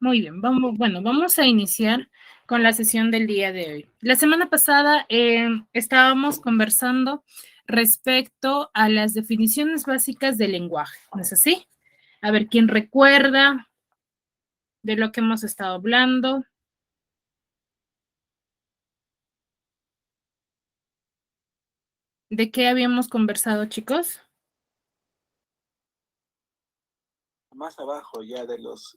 Muy bien, vamos a iniciar con la sesión del día de hoy. La semana pasada estábamos conversando respecto a las definiciones básicas del lenguaje, ¿no es así? A ver, ¿quién recuerda de lo que hemos estado hablando? ¿De qué habíamos conversado, chicos? Más abajo ya de los...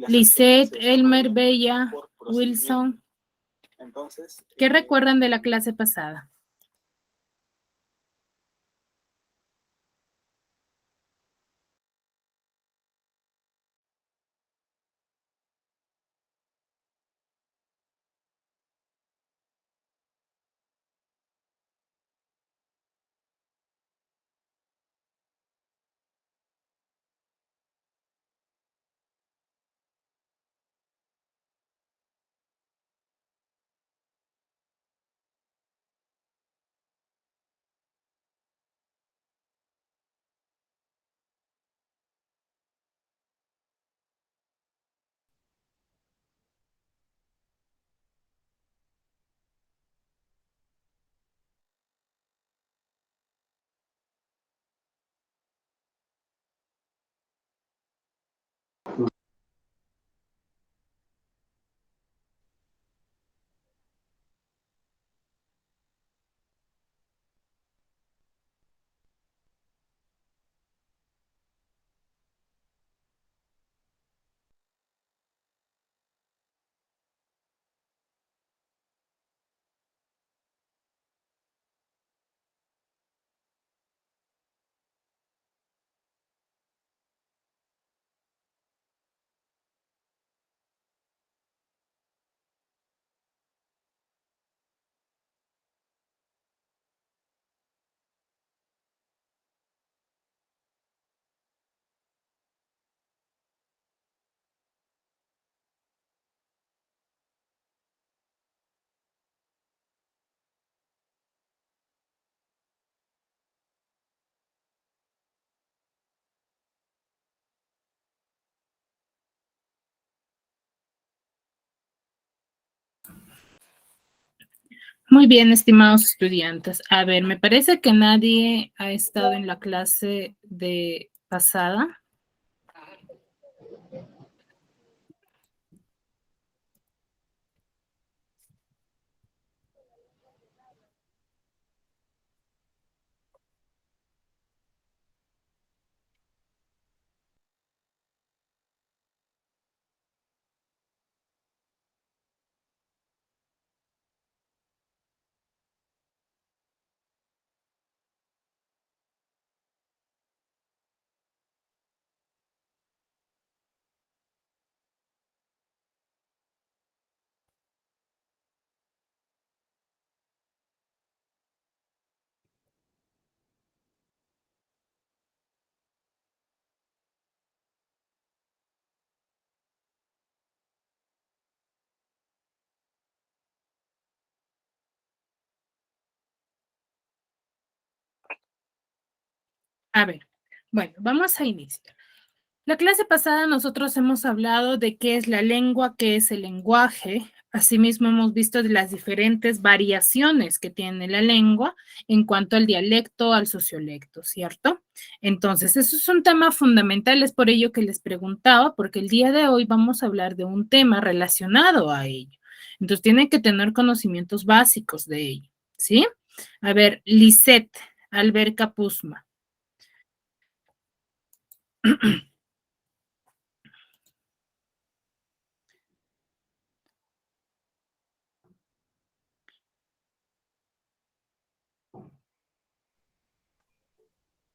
Lisette, Elmer, Bella, Wilson. Entonces, ¿qué recuerdan de la clase pasada? Muy bien, estimados estudiantes. A ver, me parece que nadie ha estado en la clase de pasada. A ver, bueno, vamos a iniciar. La clase pasada nosotros hemos hablado de qué es la lengua, qué es el lenguaje. Asimismo, hemos visto de las diferentes variaciones que tiene la lengua en cuanto al dialecto, al sociolecto, ¿cierto? Entonces, eso es un tema fundamental, es por ello que les preguntaba, porque el día de hoy vamos a hablar de un tema relacionado a ello. Entonces, tienen que tener conocimientos básicos de ello, ¿sí? A ver, Lisette Alberca Puzma.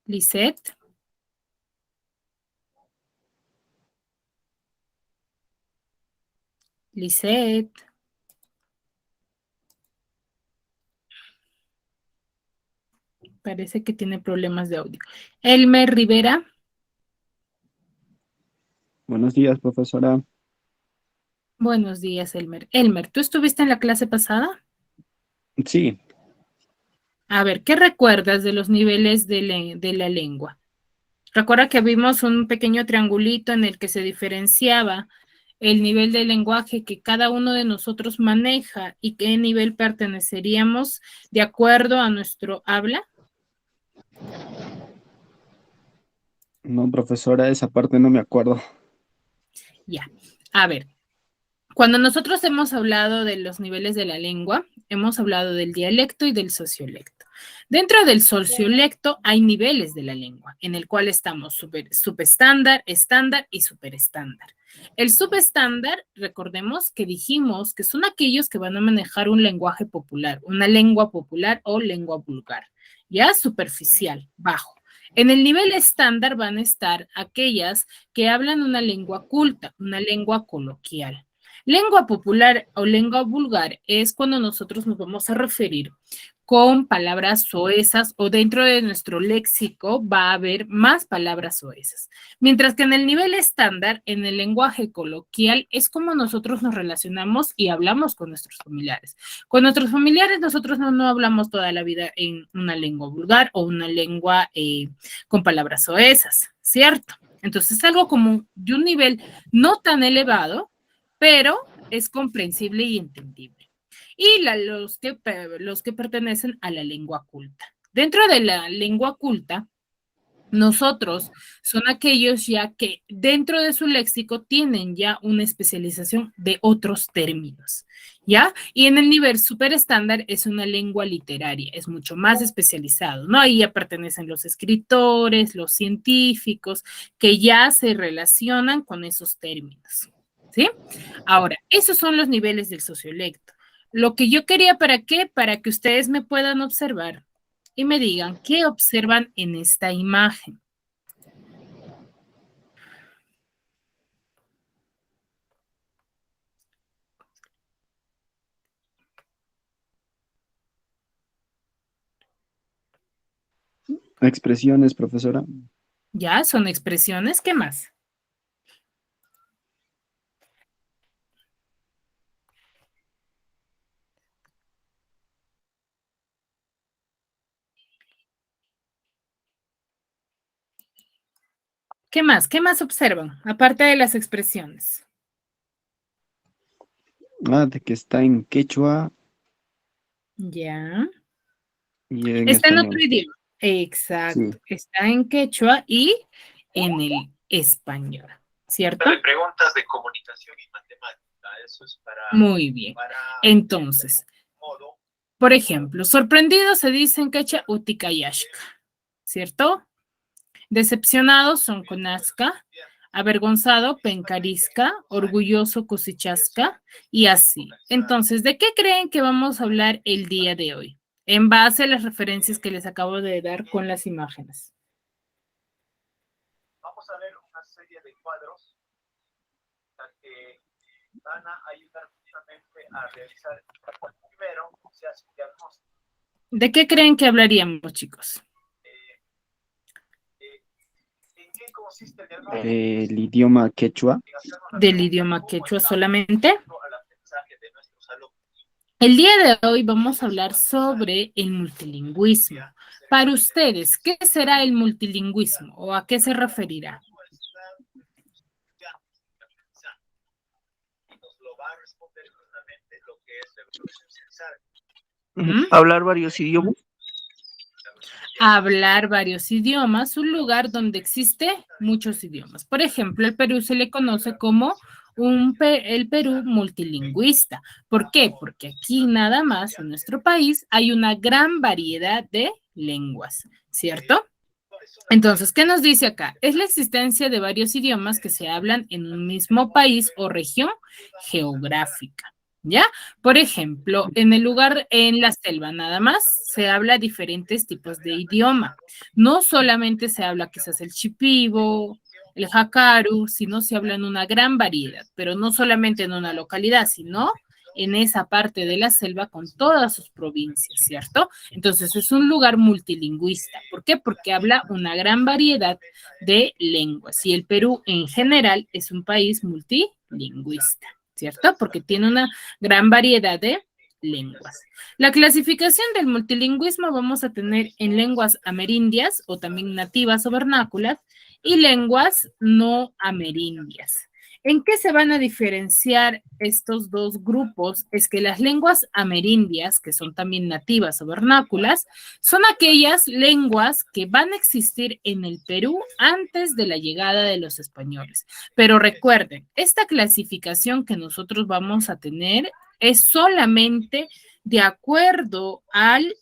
Lisette. Lisette. Parece que tiene problemas de audio. Elmer Rivera. Buenos días, profesora. Buenos días, Elmer. Elmer, ¿tú estuviste en la clase pasada? Sí, A ver, ¿qué recuerdas de los niveles de la lengua? Recuerda que vimos un pequeño triangulito en el que se diferenciaba el nivel de lenguaje que cada uno de nosotros maneja y qué nivel perteneceríamos de acuerdo a nuestro habla. no, profesora, esa parte no me acuerdo. Ya, a ver, cuando nosotros hemos hablado de los niveles de la lengua, hemos hablado del dialecto y del sociolecto. Dentro del sociolecto hay niveles de la lengua, en el cual estamos subestándar, estándar y superestándar. El subestándar, recordemos que dijimos que son aquellos que van a manejar un lenguaje popular, una lengua popular o lengua vulgar, ya superficial, bajo. En el nivel estándar van a estar aquellas que hablan una lengua culta, una lengua coloquial. Lengua popular o lengua vulgar es cuando nosotros nos vamos a referir con palabras soezas o dentro de nuestro léxico va a haber más palabras soezas. Mientras que en el nivel estándar, en el lenguaje coloquial, es como nosotros nos relacionamos y hablamos con nuestros familiares. Con nuestros familiares nosotros no hablamos toda la vida en una lengua vulgar o una lengua con palabras soezas, ¿cierto? Entonces es algo como de un nivel no tan elevado, pero es comprensible y entendible. Y los que pertenecen a la lengua culta. Dentro de la lengua culta, nosotros son aquellos ya que dentro de su léxico tienen ya una especialización de otros términos, ¿ya? Y en el nivel super estándar es una lengua literaria, es mucho más especializado, ¿no? Ahí ya pertenecen los escritores, los científicos, que ya se relacionan con esos términos, ¿sí? Ahora, esos son los niveles del sociolecto. Lo que yo quería, ¿para qué? Para que ustedes me puedan observar y me digan qué observan en esta imagen. Expresiones, profesora. Ya, son expresiones, ¿qué más? ¿Qué más? ¿Qué más observan? Aparte de las expresiones. De que está en quechua Ya. y en Está en otro español. idioma. Sí. Exacto. Está en quechua y en el español, ¿cierto? De preguntas de comunicación y matemática, eso es para... Muy bien. Entonces, por ejemplo, sorprendidos se dice en quechua uticayashka, ¿cierto? Decepcionados son conazca, avergonzado pencarisca, orgulloso cosichasca y así. Entonces, ¿de qué creen que vamos a hablar el día de hoy? En base a las referencias que les acabo de dar con las imágenes. Vamos a ver una serie de cuadros que van a ayudar justamente a realizar. Primero, se hace un diagnóstico. ¿De qué creen que hablaríamos, chicos? ¿En qué consiste el diagnóstico? El idioma quechua. Del idioma quechua solamente. El día de hoy vamos a hablar sobre el multilingüismo. Para ustedes, ¿qué será el multilingüismo o a qué se referirá? Hablar varios idiomas. Hablar varios idiomas, un lugar donde existe muchos idiomas. Por ejemplo, el Perú se le conoce como el Perú multilingüista. ¿Por qué? Porque aquí nada más en nuestro país hay una gran variedad de lenguas, ¿cierto? Entonces, ¿qué nos dice acá? Es la existencia de varios idiomas que se hablan en un mismo país o región geográfica, ¿Ya? Por ejemplo, en la selva nada más se habla diferentes tipos de idioma. No solamente se habla quizás el shipibo, el hakaru, sino se habla en una gran variedad, pero no solamente en una localidad, sino en esa parte de la selva con todas sus provincias, ¿cierto? Entonces es un lugar multilingüista. ¿Por qué? Porque habla una gran variedad de lenguas y el Perú en general es un país multilingüista, ¿cierto? Porque tiene una gran variedad de lenguas. La clasificación del multilingüismo vamos a tener en lenguas amerindias o también nativas o vernáculas y lenguas no amerindias. ¿En qué se van a diferenciar estos dos grupos? Es que las lenguas amerindias, que son también nativas o vernáculas, son aquellas lenguas que van a existir en el Perú antes de la llegada de los españoles. Pero recuerden, esta clasificación que nosotros vamos a tener es solamente de acuerdo al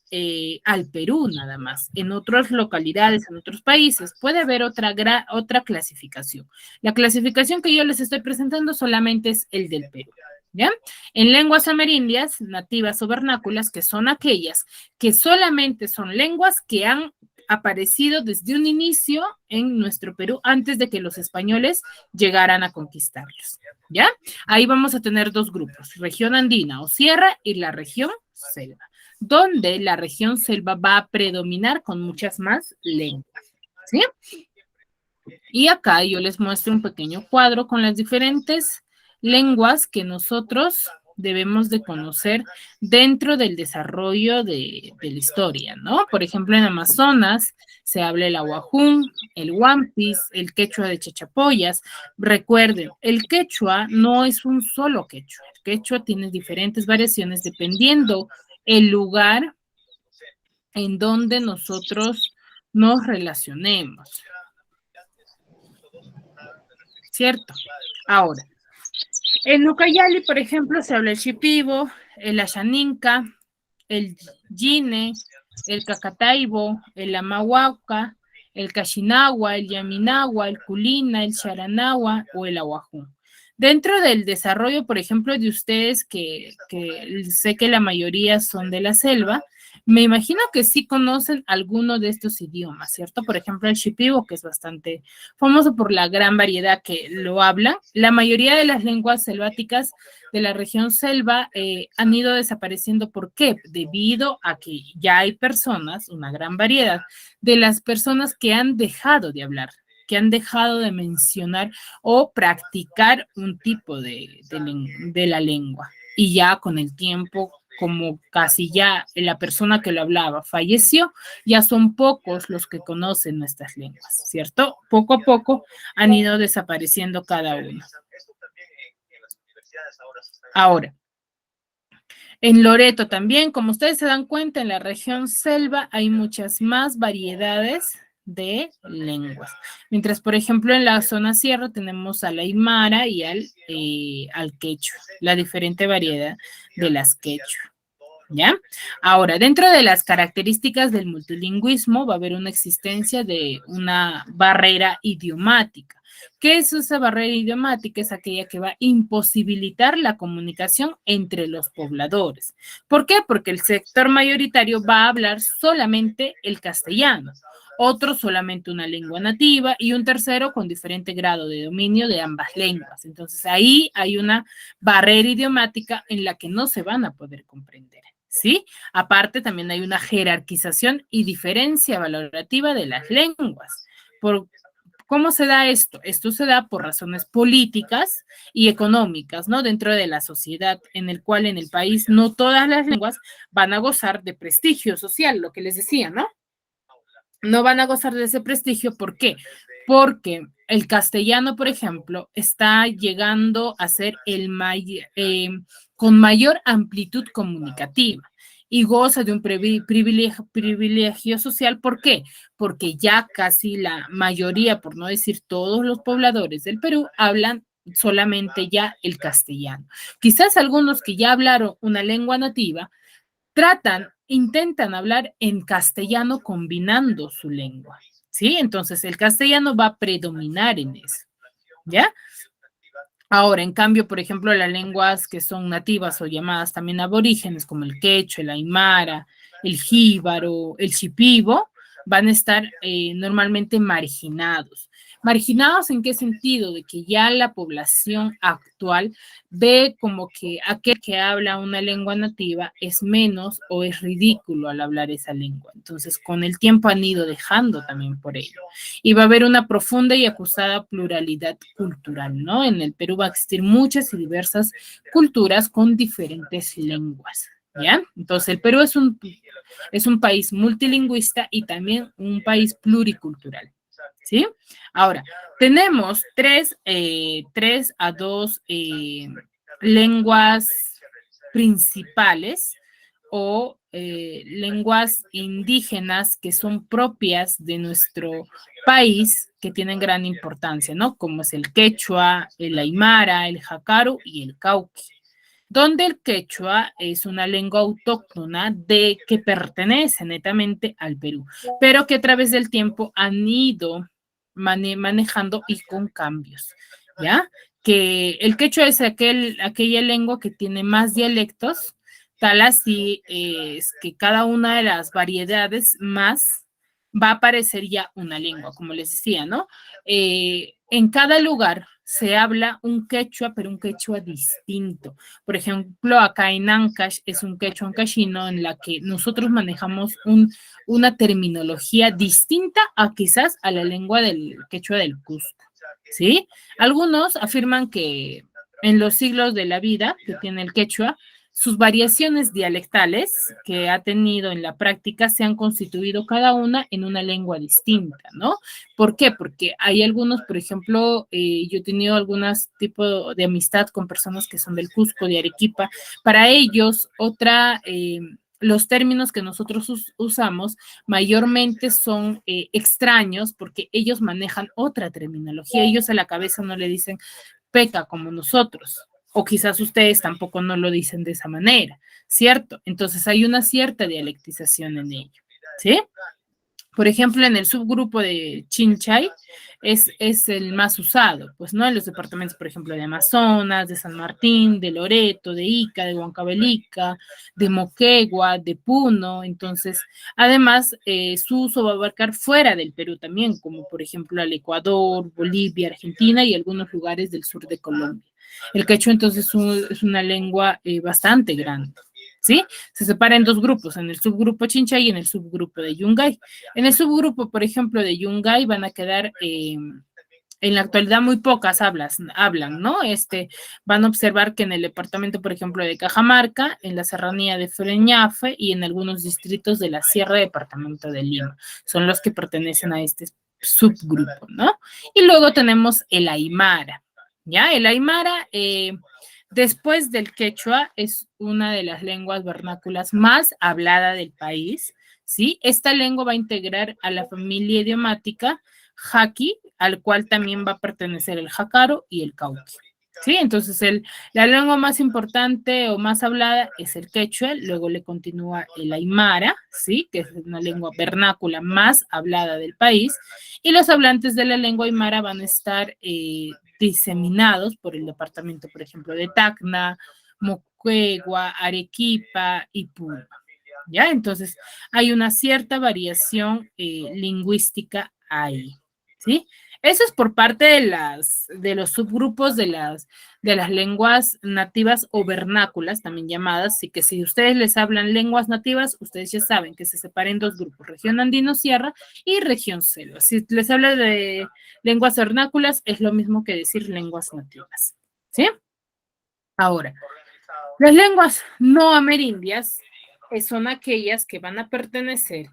Perú nada más. En otras localidades, en otros países, puede haber otra clasificación. La clasificación que yo les estoy presentando solamente es el del Perú. ¿Ya? En lenguas amerindias, nativas o vernáculas, que son aquellas que solamente son lenguas que han aparecido desde un inicio en nuestro Perú antes de que los españoles llegaran a conquistarlos. ¿Ya? Ahí vamos a tener dos grupos, región andina o sierra y la región selva, donde la región selva va a predominar con muchas más lenguas. ¿Sí? Y acá yo les muestro un pequeño cuadro con las diferentes lenguas que nosotros debemos de conocer dentro del desarrollo de la historia, ¿no? Por ejemplo, en Amazonas se habla el ahuajún, el huampis, el quechua de Chachapoyas. Recuerden, el quechua no es un solo quechua. El quechua tiene diferentes variaciones dependiendo el lugar en donde nosotros nos relacionemos. ¿Cierto? Ahora, en Ucayali, por ejemplo, se habla el shipibo, el ashaninka, el yine, el cacataibo, el amahuaca, el cachinagua, el yaminagua, el culina, el charanagua o el ahuajú. Dentro del desarrollo, por ejemplo, de ustedes, que sé que la mayoría son de la selva, me imagino que sí conocen alguno de estos idiomas, ¿cierto? Por ejemplo, el shipibo, que es bastante famoso por la gran variedad que lo hablan. La mayoría de las lenguas selváticas de la región selva han ido desapareciendo. ¿Por qué? Debido a que ya hay personas, una gran variedad, de las personas que han dejado de hablar, que han dejado de mencionar o practicar un tipo de la lengua. Y ya con el tiempo, como casi ya la persona que lo hablaba falleció, ya son pocos los que conocen nuestras lenguas, ¿cierto? Poco a poco han ido desapareciendo cada uno. Ahora, en Loreto también, como ustedes se dan cuenta, en la región selva hay muchas más variedades de lenguas. Mientras, por ejemplo, en la zona sierra tenemos al aymara y al quechua, la diferente variedad de las quechua. ¿Ya? Ahora, dentro de las características del multilingüismo va a haber una existencia de una barrera idiomática. ¿Qué es esa barrera idiomática? Es aquella que va a imposibilitar la comunicación entre los pobladores. ¿Por qué? Porque el sector mayoritario va a hablar solamente el castellano, otro solamente una lengua nativa y un tercero con diferente grado de dominio de ambas lenguas. Entonces ahí hay una barrera idiomática en la que no se van a poder comprender. ¿Sí? Aparte, también hay una jerarquización y diferencia valorativa de las lenguas. ¿Cómo se da esto? Esto se da por razones políticas y económicas, ¿no? Dentro de la sociedad en el cual en el país no todas las lenguas van a gozar de prestigio social, lo que les decía, ¿no? No van a gozar de ese prestigio, ¿por qué? Porque el castellano, por ejemplo, está llegando a ser con mayor amplitud comunicativa y goza de un privilegio social. ¿Por qué? Porque ya casi la mayoría, por no decir todos los pobladores del Perú, hablan solamente ya el castellano. Quizás algunos que ya hablaron una lengua nativa intentan hablar en castellano combinando su lengua, ¿sí? Entonces el castellano va a predominar en eso, ¿ya? Ahora, en cambio, por ejemplo, las lenguas que son nativas o llamadas también aborígenes, como el quechua, el aymara, el jíbaro, el shipibo, van a estar normalmente marginados. ¿Marginados en qué sentido? De que ya la población actual ve como que aquel que habla una lengua nativa es menos o es ridículo al hablar esa lengua. Entonces, con el tiempo han ido dejando también por ello. Y va a haber una profunda y acusada pluralidad cultural, ¿no? En el Perú va a existir muchas y diversas culturas con diferentes lenguas, ¿ya? Entonces, el Perú es un país multilingüista y también un país pluricultural, ¿sí? Ahora, tenemos tres a dos lenguas principales o lenguas indígenas que son propias de nuestro país, que tienen gran importancia, ¿no? Como es el quechua, el aymara, el jacaru y el cauqui, donde el quechua es una lengua autóctona de que pertenece netamente al Perú, pero que a través del tiempo han ido manejando y con cambios, ¿ya? Que el quechua es aquella lengua que tiene más dialectos, tal así es que cada una de las variedades más va a aparecer ya una lengua, como les decía, ¿no? En cada lugar se habla un quechua, pero un quechua distinto. Por ejemplo, acá en Ancash es un quechua ancashino en la que nosotros manejamos una terminología distinta a quizás a la lengua del quechua del Cusco, ¿sí? Algunos afirman que en los siglos de la vida que tiene el quechua, sus variaciones dialectales que ha tenido en la práctica se han constituido cada una en una lengua distinta, ¿no? ¿Por qué? Porque hay algunos, por ejemplo, yo he tenido algunos tipos de amistad con personas que son del Cusco, de Arequipa. Para ellos, los términos que nosotros usamos mayormente son extraños porque ellos manejan otra terminología. Ellos a la cabeza no le dicen peca como nosotros, o quizás ustedes tampoco no lo dicen de esa manera, ¿cierto? Entonces hay una cierta dialectización en ello, ¿sí? Por ejemplo, en el subgrupo de Chinchay es el más usado, pues, ¿no? En los departamentos, por ejemplo, de Amazonas, de San Martín, de Loreto, de Ica, de Huancavelica, de Moquegua, de Puno. Entonces, además, su uso va a abarcar fuera del Perú también, como por ejemplo al Ecuador, Bolivia, Argentina y algunos lugares del sur de Colombia. El quechua, entonces, es una lengua bastante grande. ¿Sí? Se separa en dos grupos, en el subgrupo Chinchay y en el subgrupo de Yungay. En el subgrupo, por ejemplo, de Yungay van a quedar, en la actualidad muy pocas hablan, ¿no? Van a observar que en el departamento, por ejemplo, de Cajamarca, en la serranía de Freñafe y en algunos distritos de la Sierra Departamento de Lima, son los que pertenecen a este subgrupo, ¿no? Y luego tenemos el Aymara, ¿ya? El Aymara, después del quechua, es una de las lenguas vernáculas más hablada del país, ¿sí? Esta lengua va a integrar a la familia idiomática jaqui, al cual también va a pertenecer el jácaro y el cauqui, ¿sí? Entonces, la lengua más importante o más hablada es el quechua, luego le continúa el aymara, ¿sí? Que es una lengua vernácula más hablada del país, y los hablantes de la lengua aymara van a estar diseminados por el departamento, por ejemplo, de Tacna, Moquegua, Arequipa y Puno, ¿ya? Entonces, hay una cierta variación lingüística ahí, ¿sí? Eso es por parte de los subgrupos de las lenguas nativas o vernáculas, también llamadas, así que si ustedes les hablan lenguas nativas, ustedes ya saben que se separan en dos grupos, región andino-sierra y región selva. Si les habla de lenguas vernáculas, es lo mismo que decir lenguas nativas, ¿sí? Ahora, las lenguas no amerindias son aquellas que van a pertenecer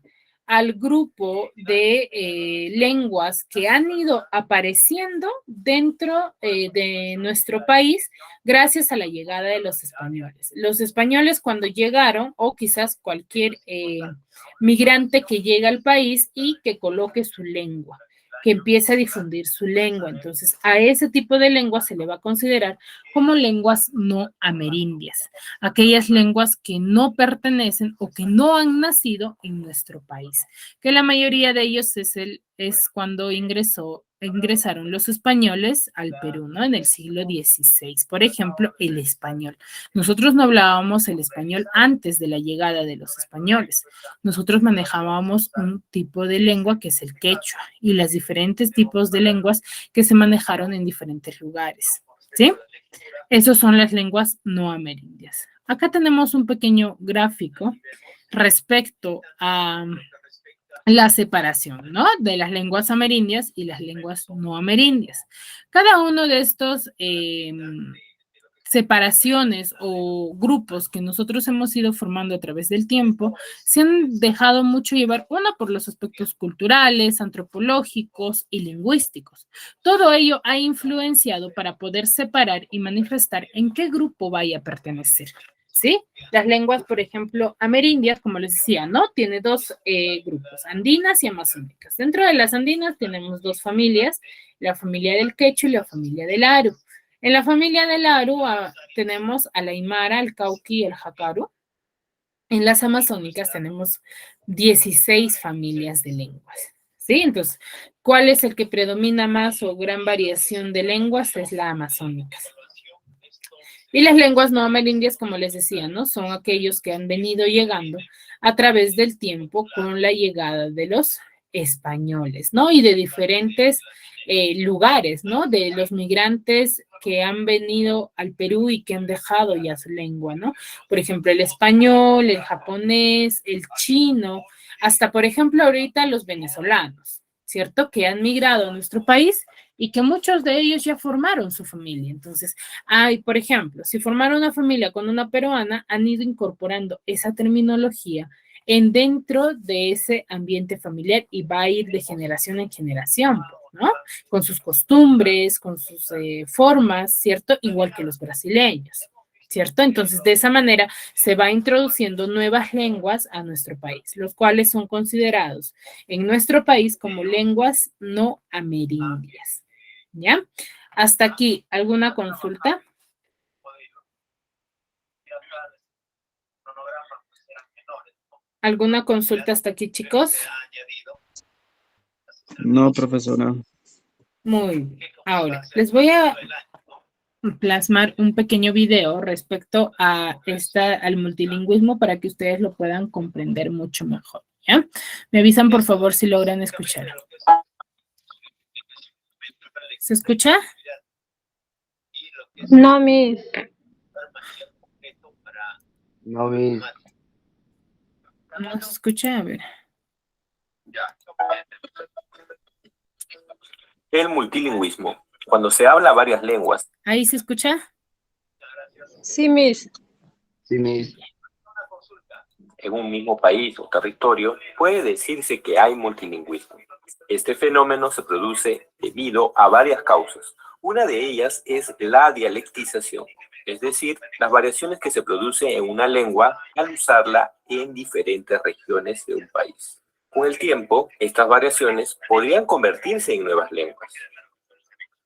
al grupo de lenguas que han ido apareciendo dentro de nuestro país gracias a la llegada de los españoles. Los españoles cuando llegaron, o quizás cualquier migrante que llega al país y que coloque su lengua, que empiece a difundir su lengua. Entonces, a ese tipo de lengua se le va a considerar como lenguas no amerindias, aquellas lenguas que no pertenecen o que no han nacido en nuestro país, que la mayoría de ellos es cuando ingresó ingresaron los españoles al Perú, ¿no? En el siglo XVI. Por ejemplo, el español. Nosotros no hablábamos el español antes de la llegada de los españoles. Nosotros manejábamos un tipo de lengua que es el quechua y los diferentes tipos de lenguas que se manejaron en diferentes lugares, ¿sí? Esas son las lenguas no amerindias. Acá tenemos un pequeño gráfico respecto a la separación, ¿no? De las lenguas amerindias y las lenguas no amerindias. Cada uno de estos separaciones o grupos que nosotros hemos ido formando a través del tiempo se han dejado mucho llevar, uno, por los aspectos culturales, antropológicos y lingüísticos. Todo ello ha influenciado para poder separar y manifestar en qué grupo vaya a pertenecer. ¿Sí? Las lenguas, por ejemplo, amerindias, como les decía, ¿no? Tiene dos grupos, andinas y amazónicas. Dentro de las andinas tenemos dos familias, la familia del quechua y la familia del aru. En la familia del aru tenemos al aymara, al cauqui y el jacaru. En las amazónicas tenemos 16 familias de lenguas. ¿Sí? Entonces, ¿cuál es el que predomina más o gran variación de lenguas? Es la amazónica. Y las lenguas no amerindias, como les decía, ¿no? Son aquellos que han venido llegando a través del tiempo con la llegada de los españoles, ¿no? Y de diferentes lugares, ¿no? De los migrantes que han venido al Perú y que han dejado ya su lengua, ¿no? Por ejemplo, el español, el japonés, el chino, hasta, por ejemplo, ahorita los venezolanos, ¿cierto? Que han migrado a nuestro país y que muchos de ellos ya formaron su familia. Entonces, por ejemplo, si formaron una familia con una peruana, han ido incorporando esa terminología en dentro de ese ambiente familiar y va a ir de generación en generación, ¿no? Con sus costumbres, con sus formas, ¿cierto? Igual que los brasileños, ¿cierto? Entonces, de esa manera se va introduciendo nuevas lenguas a nuestro país, los cuales son considerados en nuestro país como lenguas no amerindias. ¿Ya? Hasta aquí, ¿alguna consulta? ¿Alguna consulta hasta aquí, chicos? No, profesora. Muy bien. Ahora, les voy a plasmar un pequeño video respecto a al multilingüismo para que ustedes lo puedan comprender mucho mejor, ¿ya? Me avisan, por favor, si logran escuchar. ¿Se escucha? No, Miss. No, Miss. No se escucha, a ver. El multilingüismo. Cuando se habla varias lenguas ¿Ahí se escucha? Sí, Miss. Sí, Miss. en un mismo país o territorio, puede decirse que hay multilingüismo. Este fenómeno se produce debido a varias causas. Una de ellas es la dialectización, es decir, las variaciones que se producen en una lengua al usarla en diferentes regiones de un país. Con el tiempo, estas variaciones podrían convertirse en nuevas lenguas.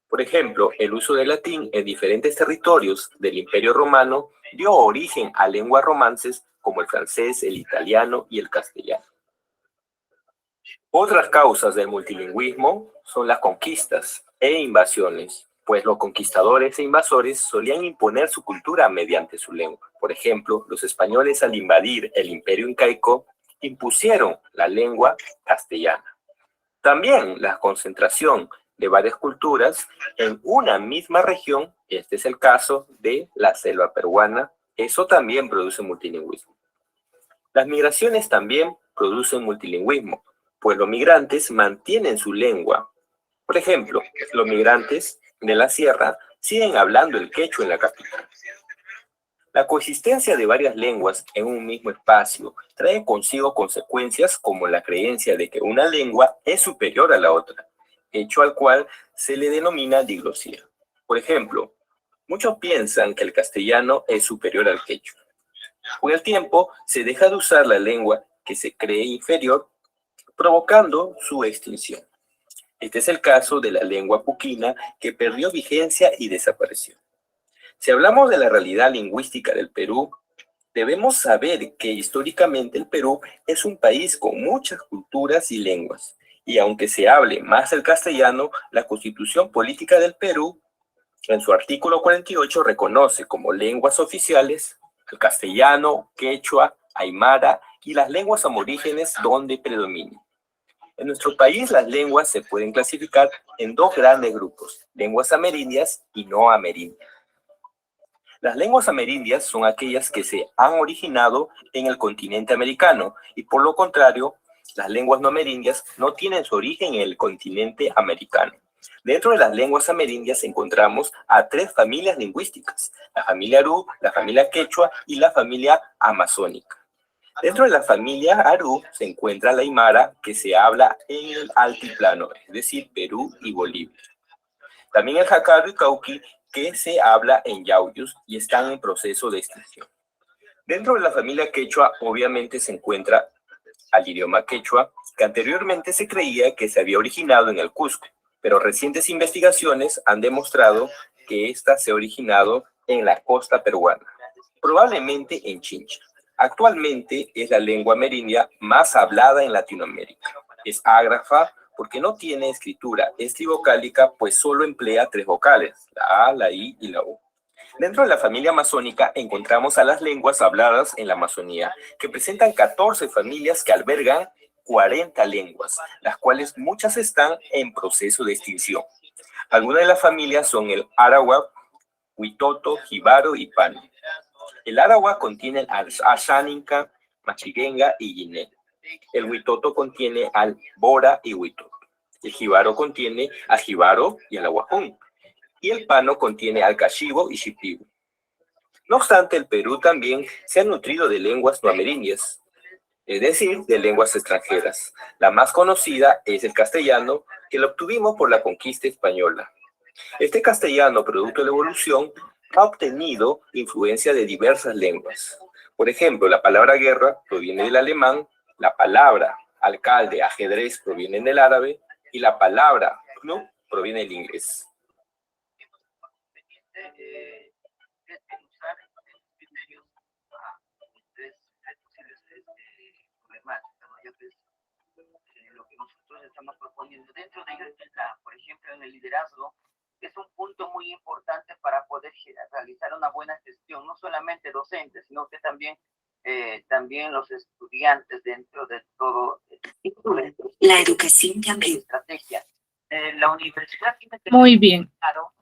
Por ejemplo, el uso del latín en diferentes territorios del Imperio Romano dio origen a lenguas romances como el francés, el italiano y el castellano. Otras causas del multilingüismo son las conquistas e invasiones, pues los conquistadores e invasores solían imponer su cultura mediante su lengua. Por ejemplo, los españoles al invadir el Imperio Incaico impusieron la lengua castellana. También la concentración de varias culturas en una misma región, este es el caso de la selva peruana, eso también produce multilingüismo. Las migraciones también producen multilingüismo, pues los migrantes mantienen su lengua. Por ejemplo, los migrantes de la sierra siguen hablando el quechua en la capital. La coexistencia de varias lenguas en un mismo espacio trae consigo consecuencias como la creencia de que una lengua es superior a la otra, hecho al cual se le denomina diglosía. Por ejemplo, muchos piensan que el castellano es superior al quechua. Con el tiempo, se deja de usar la lengua que se cree inferior, provocando su extinción. Este es el caso de la lengua puquina, que perdió vigencia y desapareció. Si hablamos de la realidad lingüística del Perú, debemos saber que históricamente el Perú es un país con muchas culturas y lenguas, Y aunque se hable más el castellano, la Constitución Política del Perú, en su artículo 48, reconoce como lenguas oficiales el castellano, quechua, aymara y las lenguas aborígenes donde predominen. En nuestro país, las lenguas se pueden clasificar en dos grandes grupos, lenguas amerindias y no amerindias. Las lenguas amerindias son aquellas que se han originado en el continente americano y, por lo contrario, las lenguas no amerindias no tienen su origen en el continente americano. Dentro de las lenguas amerindias encontramos a tres familias lingüísticas: la familia Aru, la familia Quechua y la familia amazónica. Dentro de la familia Aru se encuentra la aymara, que se habla en el altiplano, es decir, Perú y Bolivia. También el jacaru y cauqui, que se habla en Yauyos y están en proceso de extinción. Dentro de la familia quechua, obviamente, se encuentra al idioma quechua, que anteriormente se creía que se había originado en el Cusco, pero recientes investigaciones han demostrado que ésta se ha originado en la costa peruana, probablemente en Chincha. Actualmente es la lengua amerindia más hablada en Latinoamérica. Es ágrafa porque no tiene escritura estrivocálica, pues solo emplea tres vocales, la A, la I y la U. Dentro de la familia amazónica encontramos a las lenguas habladas en la Amazonía, que presentan 14 familias que albergan 40 lenguas, las cuales muchas están en proceso de extinción. Algunas de las familias son el Arawak, Huitoto, Jibaro y Pano. El Arawak contiene al Ashaninka, Machiguenga y Guinea. El Huitoto contiene al Bora y Huitoto. El Jibaro contiene al Jibaro y al Aguajún. Y el Pano contiene al Kashibo y Shipibo. No obstante, el Perú también se ha nutrido de lenguas no amerindias, es decir, de lenguas extranjeras. La más conocida es el castellano, que lo obtuvimos por la conquista española. Este castellano, producto de la evolución, ha obtenido influencia de diversas lenguas. Por ejemplo, la palabra guerra proviene del alemán, la palabra alcalde, ajedrez proviene del árabe y la palabra club proviene del inglés. Lo que nosotros estamos proponiendo dentro de ellos está, por ejemplo, en el liderazgo, que es un punto muy importante para poder realizar una buena gestión, no solamente docentes, sino que también los estudiantes dentro de todo la educación también. Estrategia. La universidad tiene que Muy bien. Claro,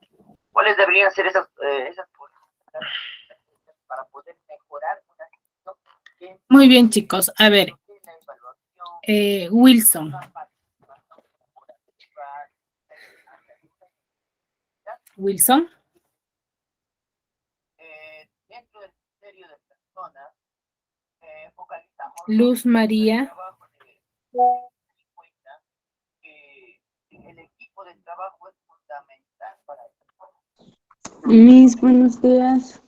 cuáles deberían ser esas para poder mejorar una gestión. Muy bien, chicos. A ver, Wilson. Wilson. Dentro del criterio de personas, focalizamos Luz María. El equipo de trabajo es fundamental para eso. Miss, buenos días.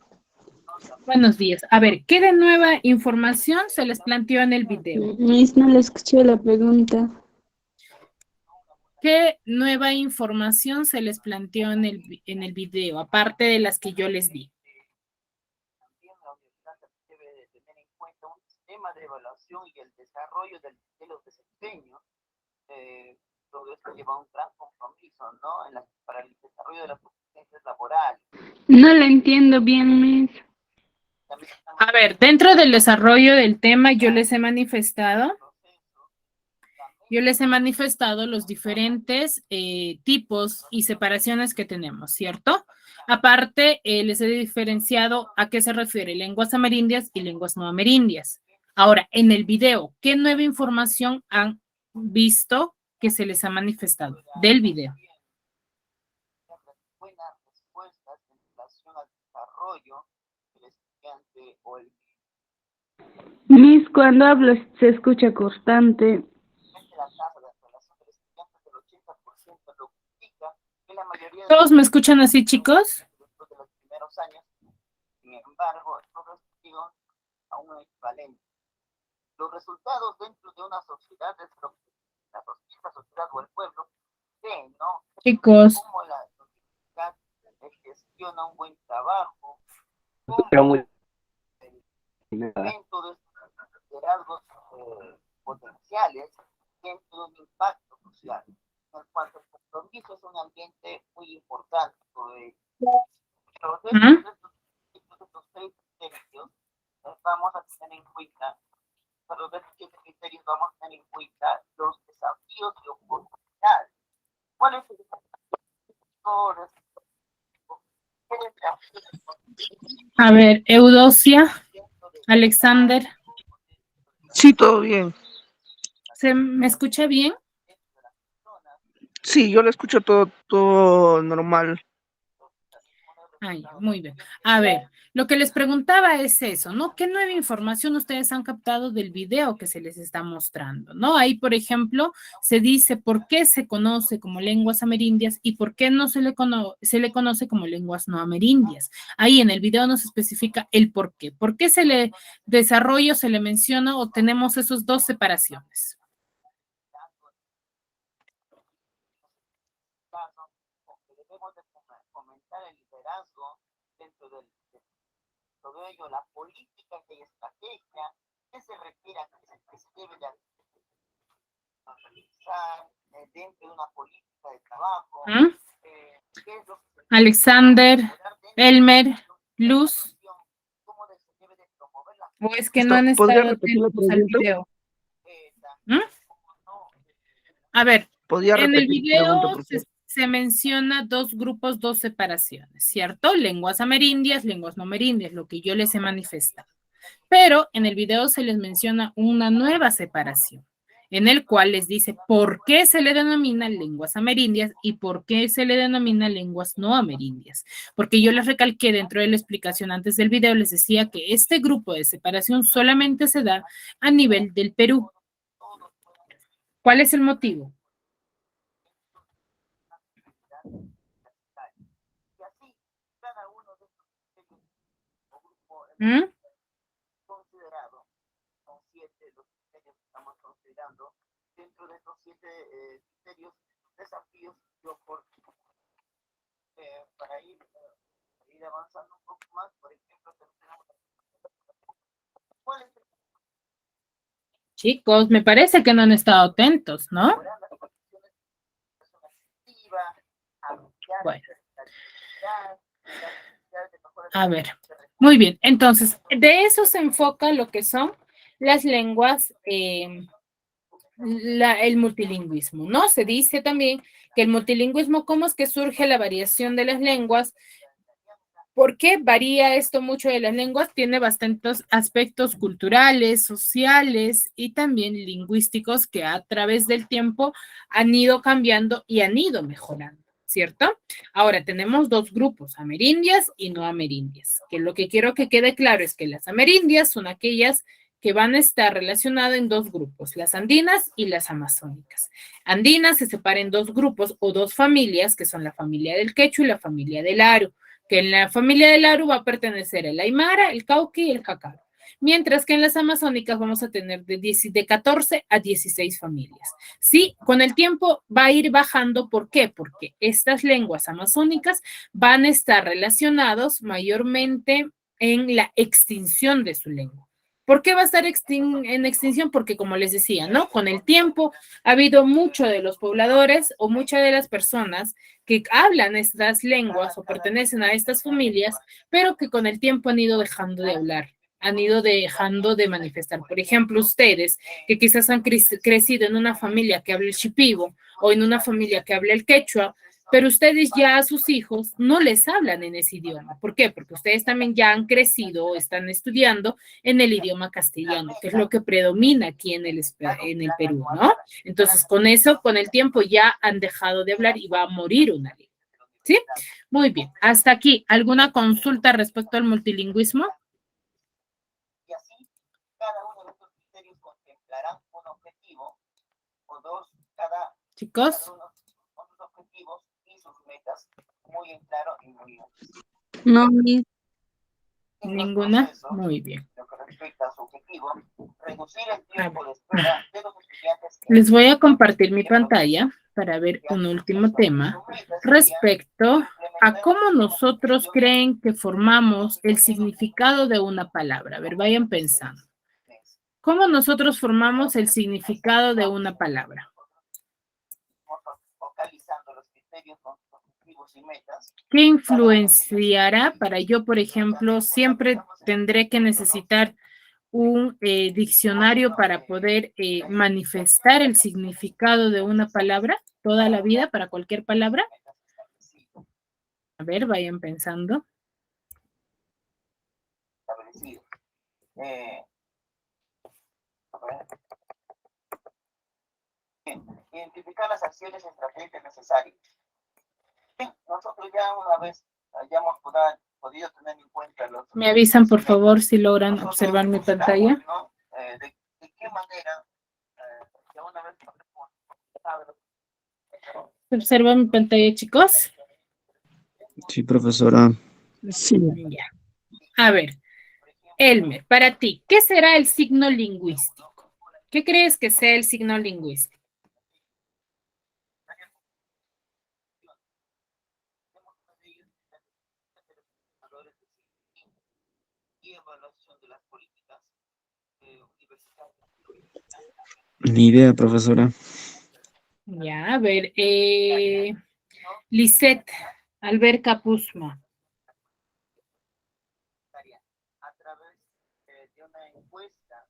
Buenos días. A ver, ¿qué de nueva información se les planteó en el video? Miss, no le escuché la pregunta. ¿Qué nueva información se les planteó en el video, aparte de las que yo les di? También la universidad debe de tener en cuenta un sistema de evaluación y el desarrollo de los desempeños. Todo esto lleva un gran compromiso, ¿no? Para el desarrollo de las competencias laborales. No la entiendo bien, Miss. A ver, dentro del desarrollo del tema yo les he manifestado los diferentes tipos y separaciones que tenemos, ¿cierto? Aparte, les he diferenciado a qué se refiere lenguas amerindias y lenguas no amerindias. Ahora, en el video, ¿qué nueva información han visto que se les ha manifestado del video? Buenas respuestas en relación al desarrollo del estudiante o el... Miss, cuando hablas se escucha cortante. La tasa de relación del estudiante del 80% lo que indica que la mayoría de ¿Todos me escuchan así, chicos? después de los primeros años, sin embargo, todo estudio aún es equivalente. Los resultados dentro de una sociedad es lo que la sociedad o el pueblo ve, ¿no? Chicos. Cómo la sociedad gestiona un buen trabajo, Pero el evento de estos liderazgos potenciales tiene un impacto social, en el cual el compromiso es un ambiente muy importante. Pero dentro de estos 6 criterios vamos a tener en cuenta, pero de estos 7 criterios vamos a tener en cuenta los desafíos y oportunidades. ¿Cuál es el desafío? A ver, Eudocia, Alexander, Sí, todo bien. ¿me escucha bien? Sí, yo lo escucho todo normal. Ay, muy bien. A ver, lo que les preguntaba es eso, ¿no? ¿Qué nueva información ustedes han captado del video que se les está mostrando, ¿no? Ahí, por ejemplo, se dice por qué se conoce como lenguas amerindias y por qué no se le conoce como lenguas no amerindias. Ahí en el video nos especifica el por qué. ¿Por qué se le desarrolla, se le menciona o tenemos esos dos separaciones? Debemos de fomentar el liderazgo dentro del todo ello, la política y estrategia que se requiere, que se debe de realizar dentro de una política de trabajo. ¿Qué es lo que Alexander, Elmer, Luz. ¿Cómo se debe de promover la ¿O es que no han ¿Podría estado repetir la atentos al pregunta? video? A ver, ¿Podría en el repetir la pregunta, video por favor? se menciona dos grupos, dos separaciones, ¿cierto? Lenguas amerindias, lenguas no amerindias, lo que yo les he manifestado. Pero en el video se les menciona una nueva separación, en el cual les dice por qué se le denomina lenguas amerindias y por qué se le denomina lenguas no amerindias. Porque yo les recalqué dentro de la explicación antes del video, les decía que este grupo de separación solamente se da a nivel del Perú. ¿Cuál es el motivo? considerado, son 7 los criterios que estamos considerando. Dentro de estos 7 criterios, desafíos y oportunidades. Para ir avanzando un poco más, por ejemplo, tenemos. ¿Cuál es el... Chicos, me parece que no han estado atentos, ¿no? Bueno. A ver, muy bien. Entonces, de eso se enfoca lo que son las lenguas, el multilingüismo, ¿no? Se dice también que el multilingüismo, ¿cómo es que surge la variación de las lenguas? ¿Por qué varía esto mucho de las lenguas? Tiene bastantes aspectos culturales, sociales y también lingüísticos que a través del tiempo han ido cambiando y han ido mejorando, ¿cierto? Ahora tenemos dos grupos, amerindias y no amerindias, que lo que quiero que quede claro es que las amerindias son aquellas que van a estar relacionadas en dos grupos, las andinas y las amazónicas. Andinas se separan en dos grupos o dos familias, que son la familia del quechua y la familia del aru, que en la familia del aru va a pertenecer el aymara, el cauqui y el jacaro. Mientras que en las amazónicas vamos a tener de 14 a 16 familias. Sí, con el tiempo va a ir bajando. ¿Por qué? Porque estas lenguas amazónicas van a estar relacionados mayormente en la extinción de su lengua. ¿Por qué va a estar en extinción? Porque, como les decía, ¿no? Con el tiempo ha habido mucho de los pobladores o muchas de las personas que hablan estas lenguas o pertenecen a estas familias, pero que con el tiempo han ido dejando de hablar, han ido dejando de manifestar. Por ejemplo, ustedes que quizás han crecido en una familia que habla el shipibo o en una familia que habla el quechua, pero ustedes ya a sus hijos no les hablan en ese idioma. ¿Por qué? Porque ustedes también ya han crecido o están estudiando en el idioma castellano, que es lo que predomina aquí en el Perú, ¿no? Entonces, con eso, con el tiempo ya han dejado de hablar y va a morir una lengua. ¿Sí? Muy bien. Hasta aquí. ¿Alguna consulta respecto al multilingüismo? Y así, cada uno de estos criterios contemplará un objetivo o dos, Chicos. cada uno con sus objetivos y sus metas muy en claro y muy bien. No, Miss. Ninguna. Muy bien. Lo que respecta a su objetivo, reducir el tiempo de espera de los estudiantes. Les voy a compartir mi pantalla para ver un último tema respecto a cómo nosotros creen que formamos el significado de una palabra. A ver, vayan pensando. ¿Cómo nosotros formamos el significado de una palabra? ¿Qué influenciará para yo, por ejemplo, siempre tendré que necesitar un diccionario para poder manifestar el significado de una palabra toda la vida para cualquier palabra? A ver, vayan pensando. Identificar las acciones estrategias necesarias. Nosotros ya una vez hayamos podido tener en cuenta los... Me avisan, por favor, si logran observar mi pantalla. ¿No? ¿De qué manera ya una vez ¿Observan mi pantalla, chicos? Sí, profesora. Sí. Ya. A ver, Elmer, para ti, ¿qué será el signo lingüístico? ¿Qué crees que sea el signo lingüístico? Ni idea, profesora. Ya, a ver, Lisette Alberca Puzma. a través de una encuesta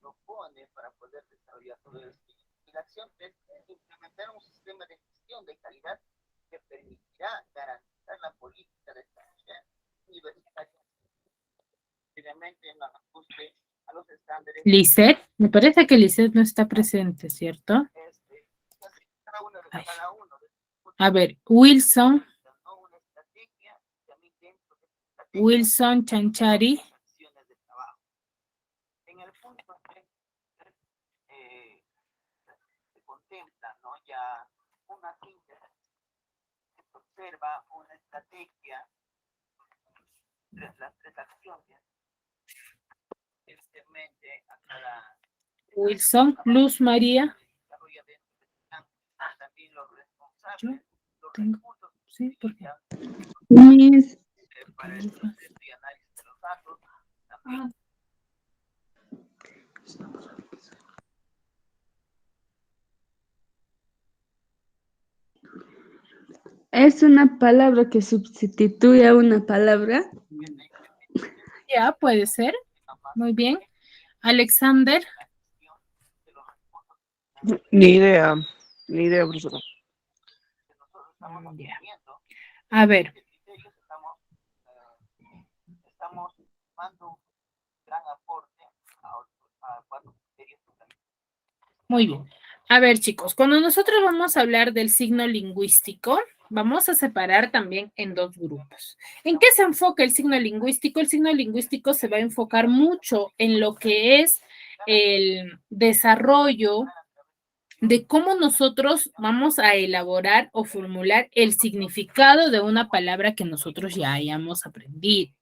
propone para poder desarrollar todo esto? Y la acción es implementar un sistema de gestión de calidad que permitirá garantizar la política de calidad universitaria. Obviamente no ajuste a los estándares. Lisette, me parece que Lisette no está presente, ¿cierto? Ay. A ver, Wilson Chanchari. En el punto se contempla, ¿no? Ya una síntesis, se observa una estrategia, las tres acciones, evidentemente a cada... Wilson, Luz María. También los responsables, Yo tengo, sí, porque... Miss, para el proceso y análisis de los datos, también. ¿es una palabra que sustituye a una palabra? Ya, puede ser. Muy bien. Alexander. Ni idea, profesora. Ya. A ver. Estamos dando un gran aporte a cuatro criterios. Muy bien. A ver, chicos, cuando nosotros vamos a hablar del signo lingüístico, vamos a separar también en dos grupos. ¿En qué se enfoca el signo lingüístico? El signo lingüístico se va a enfocar mucho en lo que es el desarrollo de cómo nosotros vamos a elaborar o formular el significado de una palabra que nosotros ya hayamos aprendido.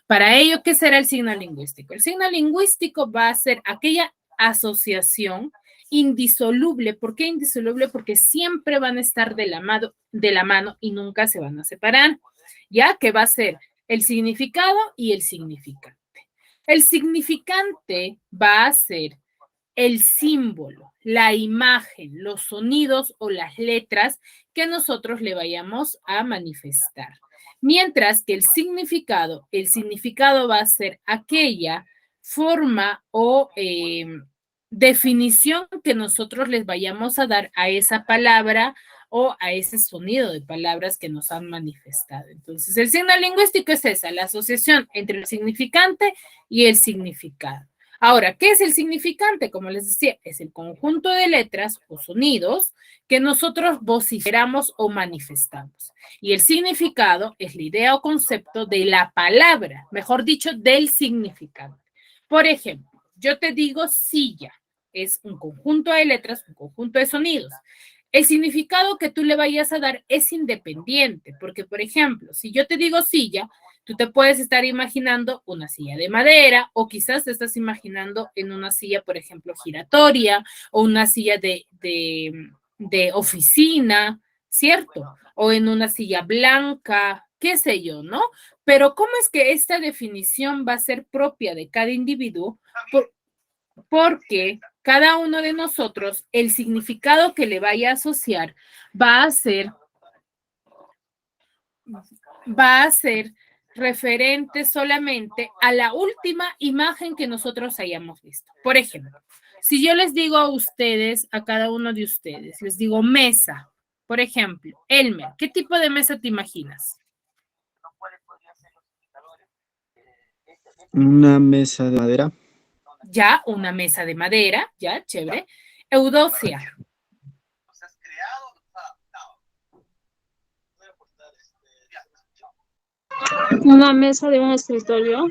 Para ello, ¿qué será el signo lingüístico? El signo lingüístico va a ser aquella asociación indisoluble. ¿Por qué indisoluble? Porque siempre van a estar de la mano y nunca se van a separar, ya que va a ser el significado y el significante. El significante va a ser el símbolo, la imagen, los sonidos o las letras que nosotros le vayamos a manifestar. Mientras que el significado va a ser aquella forma o definición que nosotros les vayamos a dar a esa palabra o a ese sonido de palabras que nos han manifestado. Entonces, el signo lingüístico es esa, la asociación entre el significante y el significado. Ahora, ¿qué es el significante? Como les decía, es el conjunto de letras o sonidos que nosotros vociferamos o manifestamos. Y el significado es la idea o concepto de la palabra, mejor dicho, del significante. Por ejemplo, yo te digo silla, es un conjunto de letras, un conjunto de sonidos. El significado que tú le vayas a dar es independiente, porque, por ejemplo, si yo te digo silla, tú te puedes estar imaginando una silla de madera o quizás te estás imaginando en una silla, por ejemplo, giratoria o una silla de oficina, ¿cierto? O en una silla blanca, qué sé yo, ¿no? Pero ¿cómo es que esta definición va a ser propia de cada individuo? Porque cada uno de nosotros, el significado que le vaya a asociar va a ser va a ser referente solamente a la última imagen que nosotros hayamos visto. Por ejemplo, si yo les digo a ustedes, a cada uno de ustedes, les digo mesa, por ejemplo, Elmer, ¿qué tipo de mesa te imaginas? Una mesa de madera. Ya, una mesa de madera, ya, chévere. Eudocia. Una mesa de un escritorio.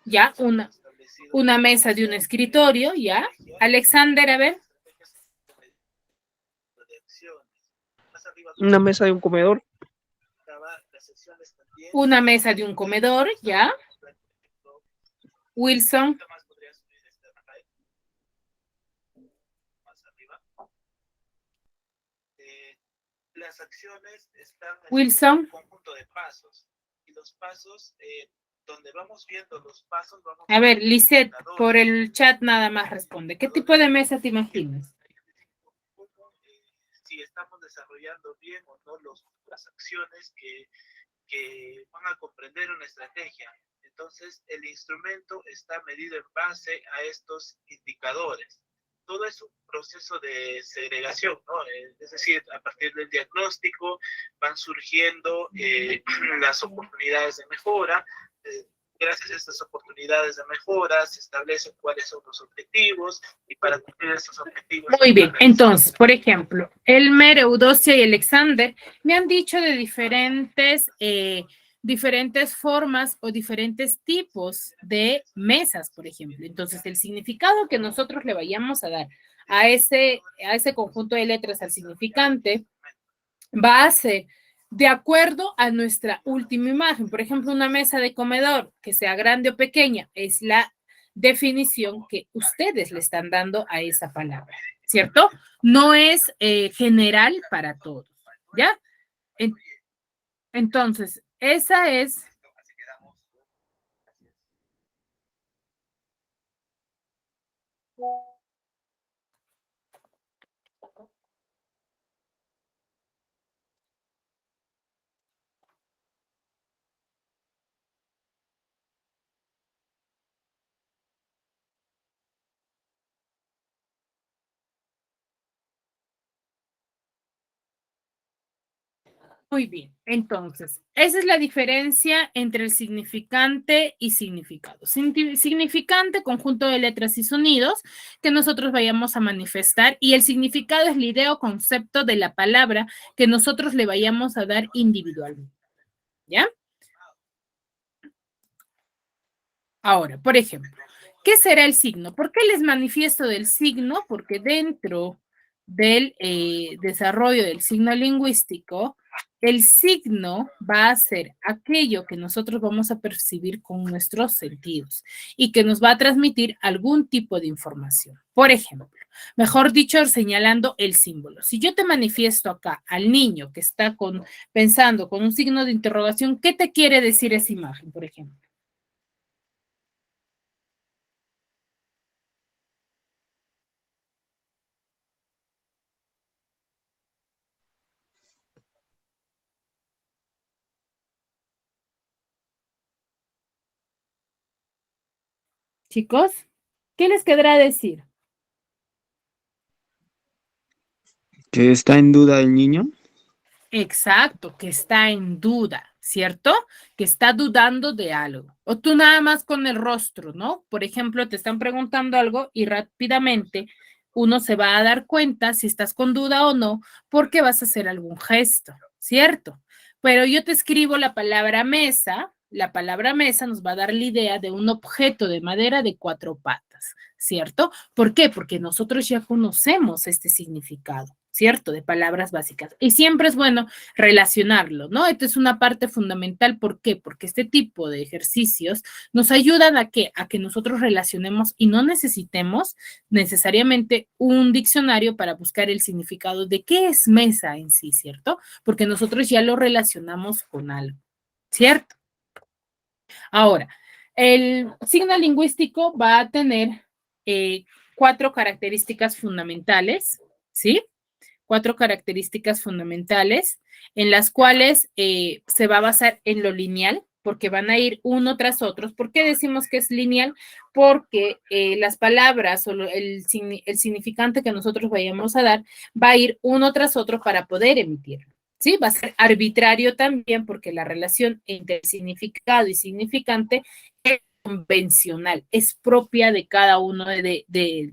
Ya, una mesa de un escritorio, ya. Alexander, a ver. Una mesa de un comedor. Una mesa de un comedor, ya. Wilson. Las acciones están en Wilson. un conjunto de pasos. Y los pasos, donde vamos viendo los pasos, vamos A ver, Lisette, por el chat nada más responde. ¿Qué tipo de mesa te imaginas? Si estamos desarrollando bien o no las acciones que van a comprender una estrategia. Entonces, el instrumento está medido en base a estos indicadores. Todo es un proceso de segregación, ¿no? Es decir, a partir del diagnóstico van surgiendo las oportunidades de mejora. Gracias a estas oportunidades de mejora se establecen cuáles son los objetivos y para cumplir estos objetivos. Muy bien, entonces, por ejemplo, Elmer, Eudocia y Alexander me han dicho de diferentes formas o diferentes tipos de mesas, por ejemplo. Entonces, el significado que nosotros le vayamos a dar a ese conjunto de letras, al significante, va a ser de acuerdo a nuestra última imagen. Por ejemplo, una mesa de comedor, que sea grande o pequeña, es la definición que ustedes le están dando a esa palabra, ¿cierto? No es general para todos, ¿ya? Entonces, esa es... Muy bien, entonces, esa es la diferencia entre el significante y significado. Significante, conjunto de letras y sonidos que nosotros vayamos a manifestar, y el significado es la idea o concepto de la palabra que nosotros le vayamos a dar individualmente. ¿Ya? Ahora, por ejemplo, ¿qué será el signo? ¿Por qué les manifiesto del signo? Porque dentro del desarrollo del signo lingüístico, el signo va a ser aquello que nosotros vamos a percibir con nuestros sentidos y que nos va a transmitir algún tipo de información. Por ejemplo, mejor dicho, señalando el símbolo. Si yo te manifiesto acá al niño que está pensando con un signo de interrogación, ¿qué te quiere decir esa imagen, por ejemplo? Chicos, ¿qué les quedará decir? ¿Que está en duda el niño? Exacto, que está en duda, ¿cierto? Que está dudando de algo. O tú nada más con el rostro, ¿no? Por ejemplo, te están preguntando algo y rápidamente uno se va a dar cuenta si estás con duda o no, porque vas a hacer algún gesto, ¿cierto? Pero yo te escribo la palabra mesa nos va a dar la idea de un objeto de madera de 4 patas, ¿cierto? ¿Por qué? Porque nosotros ya conocemos este significado, ¿cierto? De palabras básicas. Y siempre es bueno relacionarlo, ¿no? Esta es una parte fundamental. ¿Por qué? Porque este tipo de ejercicios nos ayudan a que nosotros relacionemos y no necesitemos necesariamente un diccionario para buscar el significado de qué es mesa en sí, ¿cierto? Porque nosotros ya lo relacionamos con algo, ¿cierto? Ahora, el signo lingüístico va a tener 4 características fundamentales, ¿sí? 4 características fundamentales en las cuales se va a basar en lo lineal, porque van a ir uno tras otro. ¿Por qué decimos que es lineal? Porque las palabras o el significante que nosotros vayamos a dar va a ir uno tras otro para poder emitirlo. ¿Sí? Va a ser arbitrario también porque la relación entre significado y significante es convencional, es propia de cada uno de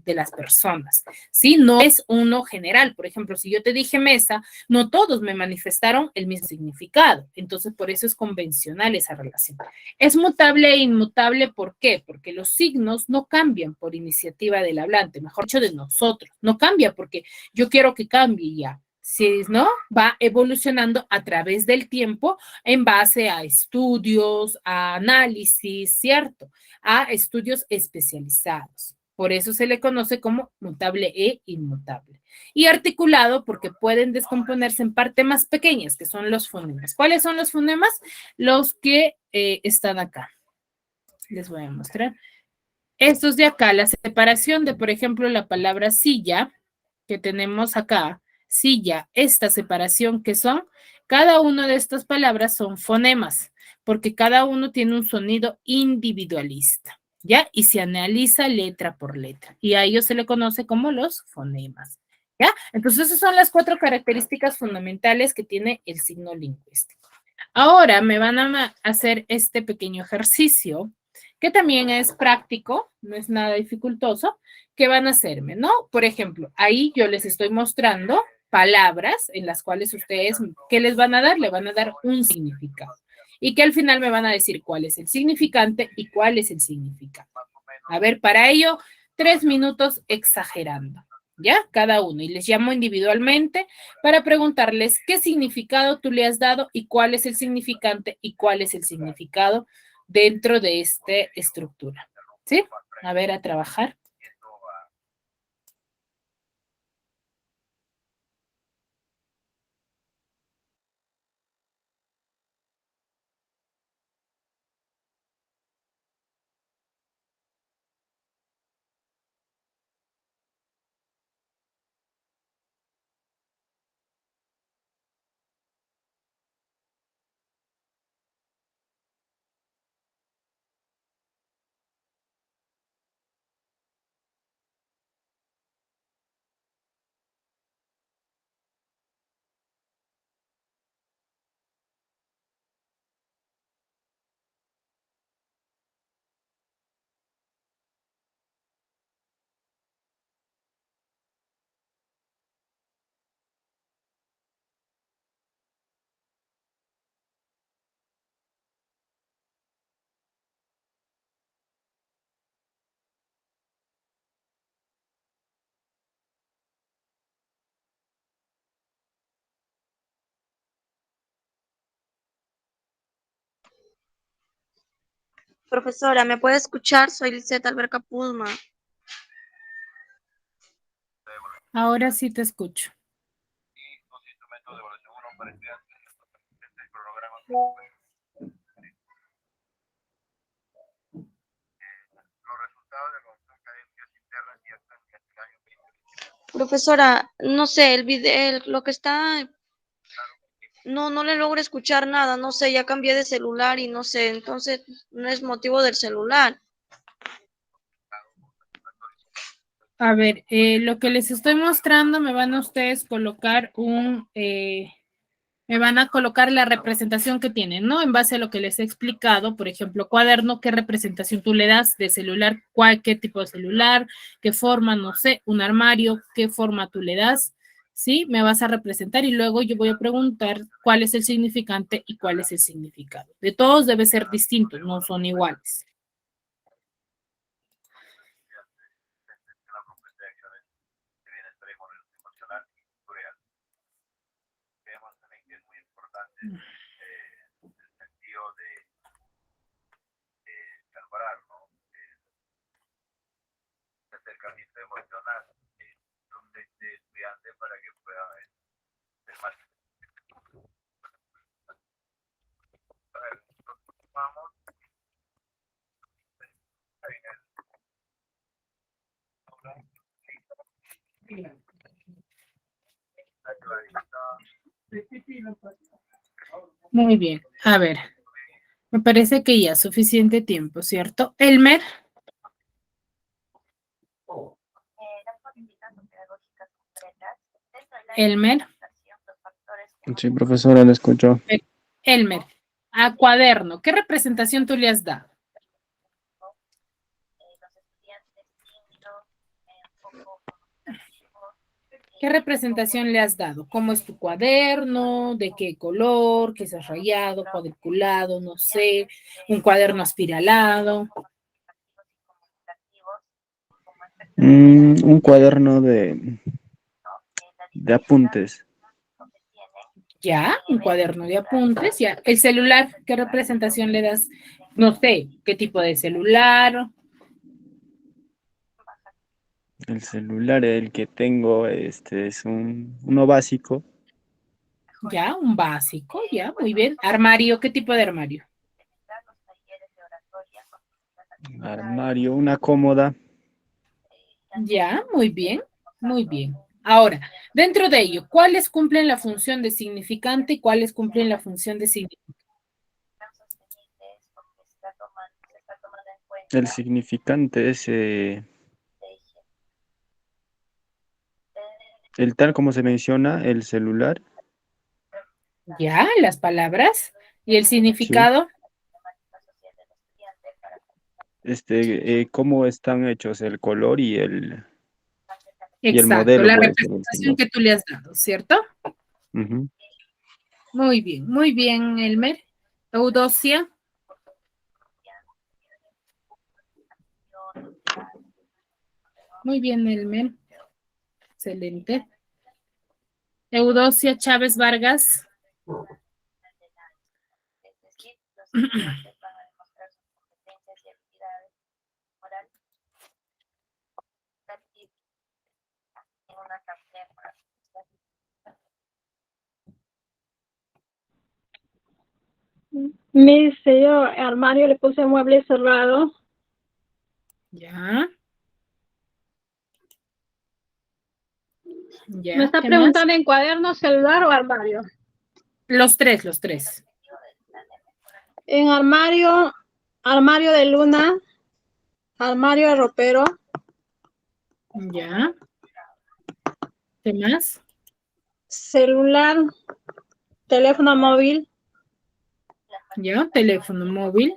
las personas, ¿sí? No es uno general. Por ejemplo, si yo te dije mesa, no todos me manifestaron el mismo significado, entonces por eso es convencional esa relación. Es mutable e inmutable, ¿por qué? Porque los signos no cambian por iniciativa del hablante, mejor dicho, de nosotros, no cambia porque yo quiero que cambie ya. Si no, va evolucionando a través del tiempo en base a estudios, a análisis, ¿cierto? A estudios especializados. Por eso se le conoce como mutable e inmutable. Y articulado porque pueden descomponerse en partes más pequeñas, que son los fonemas. ¿Cuáles son los fonemas? Los que están acá. Les voy a mostrar. Estos de acá, la separación de, por ejemplo, la palabra silla, que tenemos acá, silla, esta separación que son, cada una de estas palabras son fonemas, porque cada uno tiene un sonido individualista, ¿ya? Y se analiza letra por letra, y a ellos se le conoce como los fonemas, ¿ya? Entonces, esas son las 4 características fundamentales que tiene el signo lingüístico. Ahora me van a hacer este pequeño ejercicio, que también es práctico, no es nada dificultoso, que van a hacerme, ¿no? Por ejemplo, ahí yo les estoy mostrando palabras en las cuales ustedes, ¿qué les van a dar? Le van a dar un significado. Y que al final me van a decir cuál es el significante y cuál es el significado. A ver, para ello, 3 minutos exagerando, ¿ya? Cada uno. Y les llamo individualmente para preguntarles qué significado tú le has dado y cuál es el significante y cuál es el significado dentro de esta estructura. ¿Sí? A ver, a trabajar. Profesora, ¿me puede escuchar? Soy Lisette Alberca Puzma. Ahora sí te escucho. Profesora, no sé, el video, lo que está, no le logro escuchar nada, no sé, ya cambié de celular y no sé, entonces no es motivo del celular. A ver, lo que les estoy mostrando me van a ustedes colocar me van a colocar la representación que tienen, ¿no? En base a lo que les he explicado, por ejemplo, cuaderno, ¿qué representación tú le das de celular? ¿Qué tipo de celular? ¿Qué forma? No sé, un armario, ¿qué forma tú le das? ¿Sí? Me vas a representar y luego yo voy a preguntar cuál es el significante y cuál es el significado. De todos debe ser distinto, no son iguales. Muy bien. A ver, me parece que ya suficiente tiempo, ¿cierto? Elmer. Elmer. Sí, profesora, la escucho. Elmer, a cuaderno, ¿qué representación tú le has dado? ¿Qué representación le has dado? ¿Cómo es tu cuaderno? ¿De qué color? ¿Qué es rayado, cuadriculado? No sé, un cuaderno aspiralado. Un cuaderno de apuntes. Ya, un cuaderno de apuntes, ya. El celular, ¿qué representación le das? No sé, ¿qué tipo de celular? El celular, el que tengo, es uno básico. Ya, un básico, ya, muy bien. Armario, ¿qué tipo de armario? Armario, una cómoda. Ya, muy bien, muy bien. Ahora, dentro de ello, ¿cuáles cumplen la función de significante y cuáles cumplen la función de significante? El significante es el tal como se menciona, el celular. Ya, las palabras. ¿Y el significado? Cómo están hechos el color y el Exacto, modelo la puede ser el representación celular. que tú le has dado, ¿cierto? Ujú. Muy bien, Elmer. Eudocia. Muy bien, Elmer. Excelente. Eudocia Chávez Vargas. Mi sello armario le puse mueble cerrado. Ya. Ya. Me está ¿Qué preguntando más? en cuaderno, celular o armario. Los tres. En armario, armario de luna, armario de ropero, Ya. ¿Qué más? celular, teléfono móvil, Ya, teléfono móvil.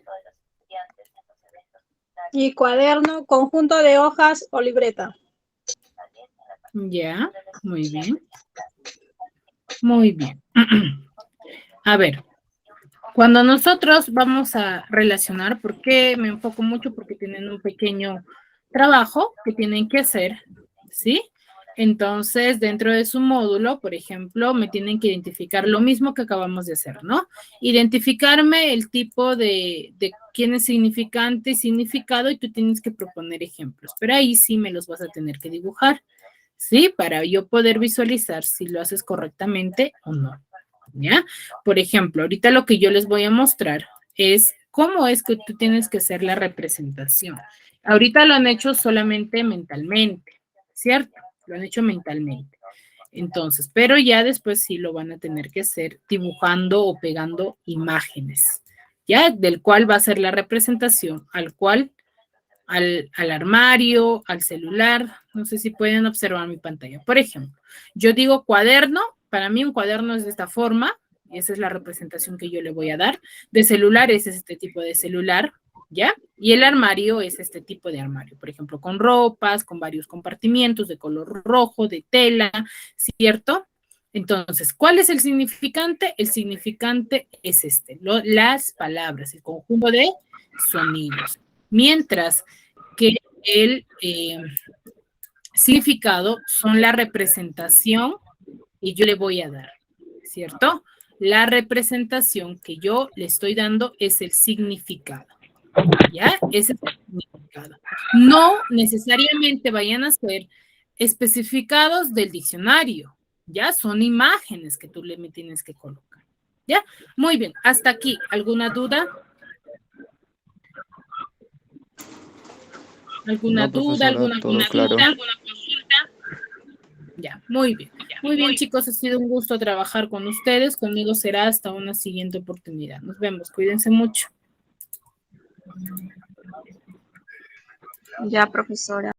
y cuaderno, conjunto de hojas o libreta. Ya, muy bien. Muy bien. A ver, cuando nosotros vamos a relacionar, ¿por qué me enfoco mucho? Porque tienen un pequeño trabajo que tienen que hacer, ¿sí? Entonces, dentro de su módulo, por ejemplo, me tienen que identificar lo mismo que acabamos de hacer, ¿no? Identificarme el tipo de quién es significante y significado y tú tienes que proponer ejemplos, pero ahí sí me los vas a tener que dibujar, ¿sí? Para yo poder visualizar si lo haces correctamente o no, ¿ya? Por ejemplo, ahorita lo que yo les voy a mostrar es cómo es que tú tienes que hacer la representación. Ahorita lo han hecho solamente mentalmente, ¿cierto? Lo han hecho mentalmente. Entonces, pero ya después sí lo van a tener que hacer dibujando o pegando imágenes, ¿ya? Del cual va a ser la representación, al armario, al celular. No sé si pueden observar mi pantalla. Por ejemplo, yo digo cuaderno, para mí un cuaderno es de esta forma, y esa es la representación que yo le voy a dar. De celular es este tipo de celular, ¿ya? Y el armario es este tipo de armario, por ejemplo, con ropas, con varios compartimientos de color rojo, de tela, ¿cierto? Entonces, ¿cuál es el significante? El significante es las palabras, el conjunto de sonidos. Mientras que el significado son la representación que yo le voy a dar, ¿cierto? La representación que yo le estoy dando es el significado, ¿ya? Ese es el significado. No necesariamente vayan a ser especificados del diccionario, ¿ya? Son imágenes que tú me tienes que colocar, ¿ya? Muy bien, hasta aquí. ¿Alguna duda? ¿Alguna No, duda, profesora, alguna todo consulta? claro. ¿Alguna consulta? Ya, muy bien. Ya. Muy bien, chicos, ha sido un gusto trabajar con ustedes. Conmigo será hasta una siguiente oportunidad. Nos vemos, cuídense mucho. Ya, profesora.